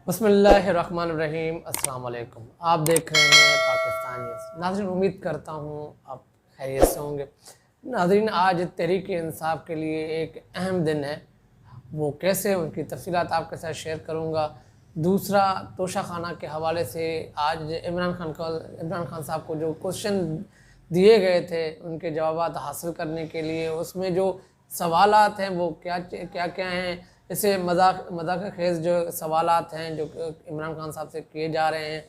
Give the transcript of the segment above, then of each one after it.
बिस्मिल्लाहिर्रहमानिर्रहीम। अस्सलाम वालेकुम। आप देख रहे हैं पाकिस्तान न्यूज़। नाज़रीन, उम्मीद करता हूँ आप खैरियत से होंगे। नाज़रीन, आज तहरीक इंसाफ के लिए एक अहम दिन है। वो कैसे, उनकी तफसीलात आपके साथ शेयर करूँगा। दूसरा, तोशाखाना के हवाले से आज इमरान खान साहब को जो क्वेश्चन दिए गए थे, उनके जवाब हासिल करने के लिए उसमें जो सवालात हैं वो क्या क्या क्या हैं। इसे मजाक खेज़ जो सवालात हैं जो इमरान खान साहब से किए जा रहे हैं।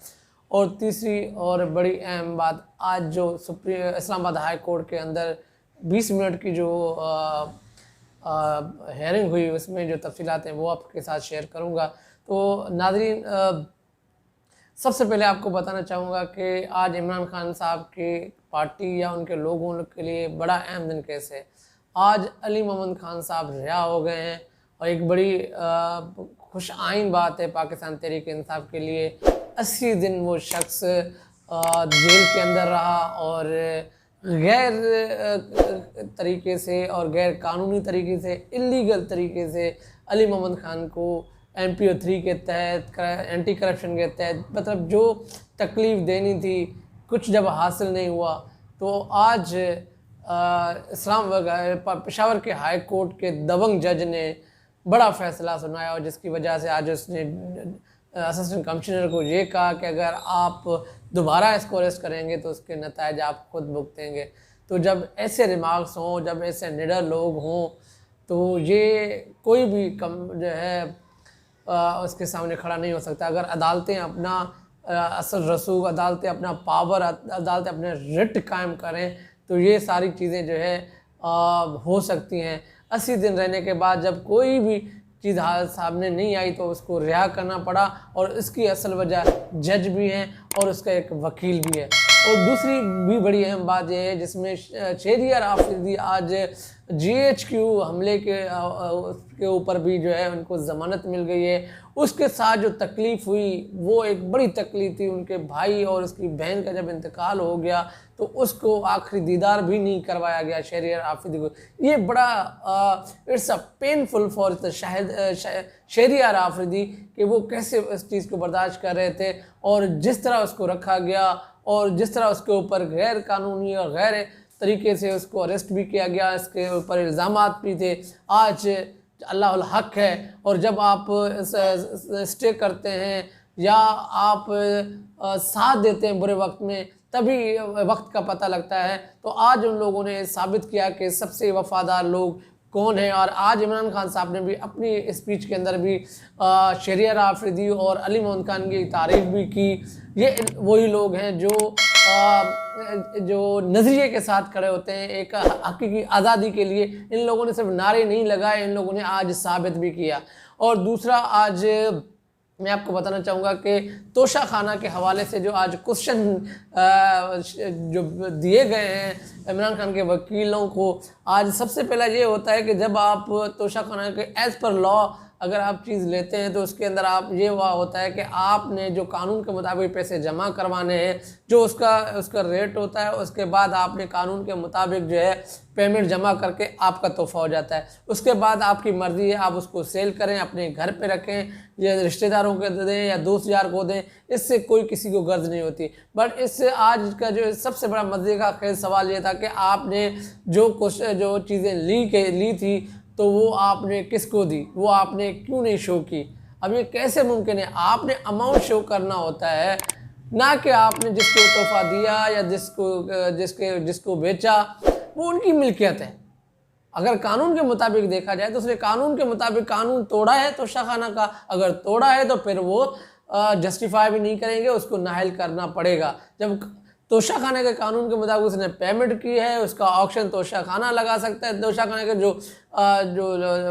और तीसरी और बड़ी अहम बात, आज जो इस्लामाबाद हाई कोर्ट के अंदर 20 मिनट की जो हेयरिंग हुई, उसमें जो तफसीलात हैं वो आपके साथ शेयर करूँगा। तो नाज़रीन, सबसे पहले आपको बताना चाहूँगा कि आज इमरान खान साहब की पार्टी या उनके लोगों के लिए बड़ा अहम दिन कैसे है। आज अली मोहम्मद खान साहब रिहा हो गए हैं और एक बड़ी खुश आइन बात है पाकिस्तान तहरीक इंसाफ के लिए। 80 दिन वो शख्स जेल के अंदर रहा और गैर तरीके से और गैर कानूनी तरीके से, इलीगल तरीके से अली मोहम्मद खान को MPO 3 के तहत, एंटी करप्शन के तहत, मतलब जो तकलीफ़ देनी थी, कुछ जब हासिल नहीं हुआ तो आज पेशावर के हाई कोर्ट के दबंग जज ने बड़ा फ़ैसला सुनाया और जिसकी वजह से आज उसने असिस्टेंट कमिश्नर को ये कहा कि अगर आप दोबारा इसको अरेस्ट करेंगे तो उसके नतायज आप खुद भुगतेंगे। तो जब ऐसे रिमार्क्स हों, जब ऐसे निडर लोग हों, तो ये कोई भी जो है उसके सामने खड़ा नहीं हो सकता। अगर अदालतें अपना असल रसूख, अदालतें अपना पावर, अदालतें अपने रिट कायम करें तो ये सारी चीज़ें जो है हो सकती हैं। 80 दिन रहने के बाद जब कोई भी चीज़ सामने नहीं आई तो उसको रिहा करना पड़ा और इसकी असल वजह जज भी हैं और उसका एक वकील भी है। और दूसरी भी बड़ी अहम बात यह है जिसमें शहरियार आफरीदी आज GHQ हमले के ऊपर भी जो है उनको ज़मानत मिल गई है। उसके साथ जो तकलीफ़ हुई वो एक बड़ी तकलीफ़ थी। उनके भाई और उसकी बहन का जब इंतकाल हो गया तो उसको आखिरी दीदार भी नहीं करवाया गया शहरियार आफरीदी को। ये बड़ा it's a painful for the Shahryar Afridi कि वो कैसे इस चीज़ को बर्दाश्त कर रहे थे और जिस तरह उसको रखा गया और जिस तरह उसके ऊपर गैर कानूनी और गैर तरीके से उसको अरेस्ट भी किया गया, इसके ऊपर इल्ज़ामात भी थे। आज अल्लाहुल हक है और जब आप स्टे करते हैं या आप साथ देते हैं बुरे वक्त में, तभी वक्त का पता लगता है। तो आज उन लोगों ने साबित किया कि सबसे वफ़ादार लोग कौन है। और आज इमरान खान साहब ने भी अपनी स्पीच के अंदर भी शहरियार आफरीदी और अली मोहम्मद खान की तारीफ़ भी की। ये वही लोग हैं जो नज़रिए के साथ खड़े होते हैं एक हकीकी आज़ादी के लिए। इन लोगों ने सिर्फ नारे नहीं लगाए, इन लोगों ने आज साबित भी किया। और दूसरा, आज मैं आपको बताना चाहूँगा कि तोशाखाना के हवाले से जो आज क्वेश्चन जो दिए गए हैं इमरान खान के वकीलों को, आज सबसे पहला ये होता है कि जब आप तोशाखाना के एज़ पर लॉ अगर आप चीज़ लेते हैं तो उसके अंदर आप ये हुआ होता है कि आपने जो कानून के मुताबिक पैसे जमा करवाने हैं, जो उसका रेट होता है, उसके बाद आपने कानून के मुताबिक जो है पेमेंट जमा करके आपका तोहफ़ा हो जाता है। उसके बाद आपकी मर्ज़ी है, आप उसको सेल करें, अपने घर पे रखें या रिश्तेदारों को दें या दोस्त यार को दें, इससे कोई किसी को गर्ज नहीं होती। बट इससे आज का जो सबसे बड़ा मज़े का खेल सवाल ये था कि आपने जो चीज़ें ली थी तो वो आपने किसको दी, वो आपने क्यों नहीं शो की। अब ये कैसे मुमकिन है? आपने अमाउंट शो करना होता है, ना कि आपने जिसको तोहफ़ा दिया या जिसको बेचा वो उनकी मिल्कियत है। अगर कानून के मुताबिक देखा जाए तो उसने कानून के मुताबिक कानून तोड़ा है तोशाखाना का, अगर तोड़ा है तो फिर वो जस्टिफाई भी नहीं करेंगे, उसको नाहिल करना पड़ेगा। जब तोशाखाना के कानून के मुताबिक उसने पेमेंट की है, उसका ऑक्शन तोशाखाना लगा सकता है। तोशाखाना के जो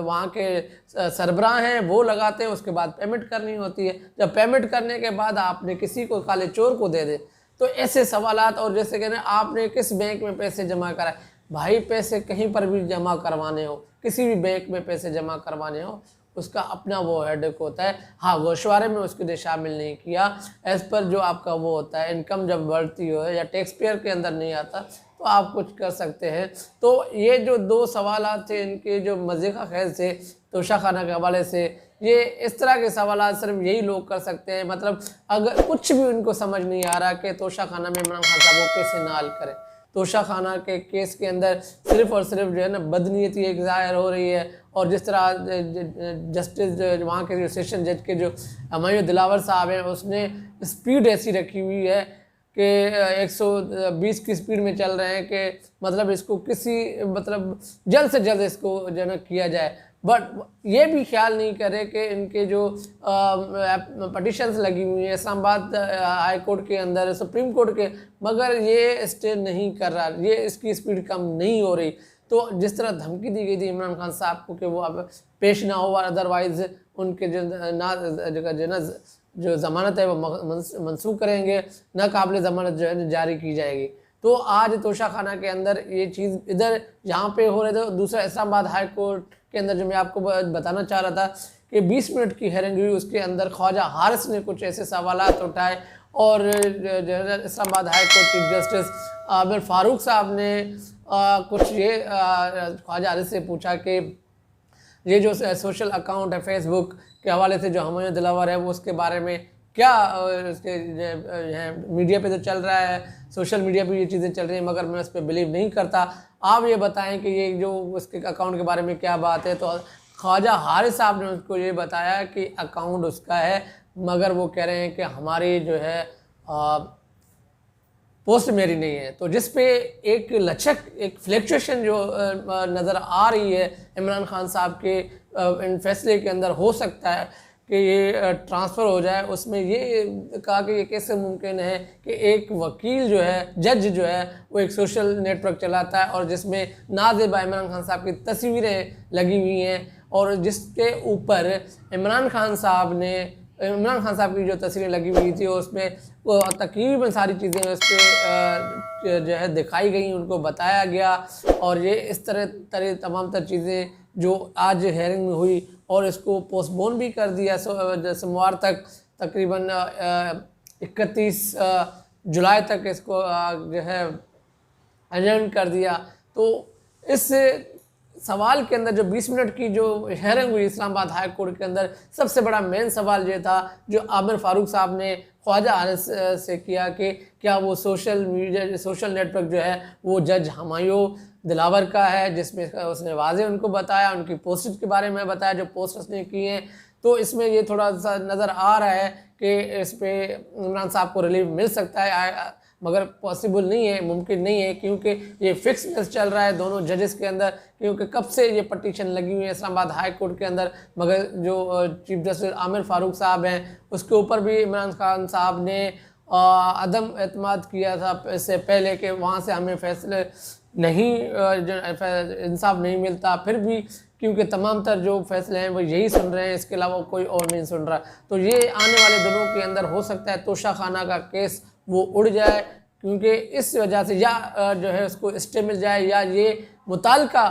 वहाँ के सरबराह हैं वो लगाते हैं, उसके बाद पेमेंट करनी होती है। जब पेमेंट करने के बाद आपने किसी को काले चोर को दे दे तो ऐसे सवालात। और जैसे कहना आपने किस बैंक में पैसे जमा कराए, भाई पैसे कहीं पर भी जमा करवाने हो, किसी भी बैंक में पैसे जमा करवाने हो, उसका अपना वो हेडेक होता है। हाँ, गोशवारे में उसके लिए शामिल नहीं किया, एज़ पर जो आपका वो होता है इनकम जब बढ़ती हो या टैक्स पेयर के अंदर नहीं आता तो आप कुछ कर सकते हैं। तो ये जो दो सवाल थे इनके जो मज़े का खेल थे तोशाखाना के हवाले से, ये इस तरह के सवाल सिर्फ यही लोग कर सकते हैं। मतलब अगर कुछ भी उनको समझ नहीं आ रहा कि तोशा खाना में इमरान खान साहब को कैसे नाल करें। तोशा खाना के केस के अंदर सिर्फ और सिर्फ जो है ना बदनीयती एक ज़ाहिर हो रही है, और जिस तरह जस्टिस वहाँ के जो सेशन जज के जो हुमायूं दिलावर साहब हैं, उसने स्पीड ऐसी रखी हुई है कि 120 की स्पीड में चल रहे हैं कि मतलब इसको किसी मतलब जल्द से जल्द इसको जो है ना किया जाए। बट ये भी ख्याल नहीं करे कि इनके जो पटिशन्स लगी हुई हैं इस्लामाबाद हाई कोर्ट के अंदर, सुप्रीम कोर्ट के, मगर ये स्टे नहीं कर रहा, ये इसकी स्पीड कम नहीं हो रही। तो जिस तरह धमकी दी गई थी इमरान खान साहब को कि वो अब पेश ना हो, अदरवाइज़ उनके जो ज़मानत है वो मनसूख करेंगे, नाकाबिल ज़मानत जो है जारी की जाएगी। तो आज तोशा खाना के अंदर ये चीज़ इधर यहाँ पे हो रहे थे। दूसरा इस्लामाबाद हाई कोर्ट के अंदर जो मैं आपको बताना चाह रहा था कि 20 मिनट की हेयरिंग हुई, उसके अंदर ख्वाजा हारिस ने कुछ ऐसे सवालात उठाए और Islamabad high court chief justice Aamir Farooq साहब ने कुछ ये ख्वाजा हारिस से पूछा कि ये जो सोशल अकाउंट है फेसबुक के हवाले से जो हुमायूं दिलावर है वो उसके बारे में क्या उसके मीडिया पे तो चल रहा है, सोशल मीडिया पे ये चीज़ें चल रही हैं, मगर मैं उस पर बिलीव नहीं करता। आप ये बताएं कि ये जो उसके अकाउंट के बारे में क्या बात है। तो ख्वाजा हारिस साहब ने उसको ये बताया कि अकाउंट उसका है, मगर वो कह रहे हैं कि हमारी जो है पोस्ट मेरी नहीं है। तो जिस पे एक लचक, एक फ्लैक्चुएशन जो नज़र आ रही है इमरान खान साहब के इन फैसले के अंदर, हो सकता है कि ये ट्रांसफ़र हो जाए। उसमें ये कहा कि ये कैसे मुमकिन है कि एक वकील जो है, जज जो है, वो एक सोशल नेटवर्क चलाता है और जिसमें नाज़िबा इमरान खान साहब की तस्वीरें लगी हुई हैं, और जिसके ऊपर इमरान खान साहब की जो तस्वीरें लगी हुई थी उसमें वो तकरीबन सारी चीज़ें उस पर जो है दिखाई गई, उनको बताया गया। और ये इस तरह तमाम तर चीज़ें जो आज हेयरिंग में हुई, और इसको पोस्टपोन भी कर दिया सोमवार तक, तकरीबन 31 जुलाई तक इसको जो है एडजर्न कर दिया। तो इस सवाल के अंदर जो 20 मिनट की जो हेयरिंग हुई इस्लामाबाद हाई कोर्ट के अंदर, सबसे बड़ा मेन सवाल ये था जो आमिर फारूक साहब ने ख्वाजा हारिस से किया कि क्या वो सोशल नेटवर्क जो है वो जज हुमायूं दिलावर का है, जिसमें उसने वाज़े उनको बताया, उनकी पोस्ट के बारे में बताया जो पोस्ट उसने की हैं। तो इसमें ये थोड़ा सा नज़र आ रहा है कि इस पर इमरान साहब को रिलीफ मिल सकता है, मगर पॉसिबल नहीं है, मुमकिन नहीं है, क्योंकि ये फिक्स केस चल रहा है दोनों जजेस के अंदर, क्योंकि कब से ये पटिशन लगी हुई है इस्लामाबाद हाई कोर्ट के अंदर। मगर जो चीफ जस्टिस आमिर फारूक साहब हैं, उसके ऊपर भी इमरान खान साहब ने अदम एतमाद किया था इससे पहले कि वहाँ से हमें फैसले नहीं, इंसाफ नहीं मिलता। फिर भी क्योंकि तमाम तर जो फैसले हैं वो यही सुन रहे हैं, इसके अलावा कोई और नहीं सुन रहा। तो ये आने वाले दिनों के अंदर हो सकता है तोशा खाना का केस वो उड़ जाए, क्योंकि इस वजह से या जो है उसको स्टे मिल जाए, या ये मुताल्लिका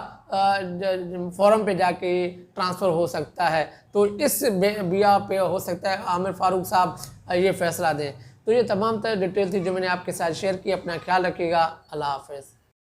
फोरम पे जाके ट्रांसफ़र हो सकता है। तो इस बिया पे हो सकता है आमिर फारूक साहब ये फ़ैसला दें। तो ये तमाम तर डिटेल थी जो मैंने आपके साथ शेयर की। अपना ख्याल रखिएगा। अल्लाह हाफ़िज़।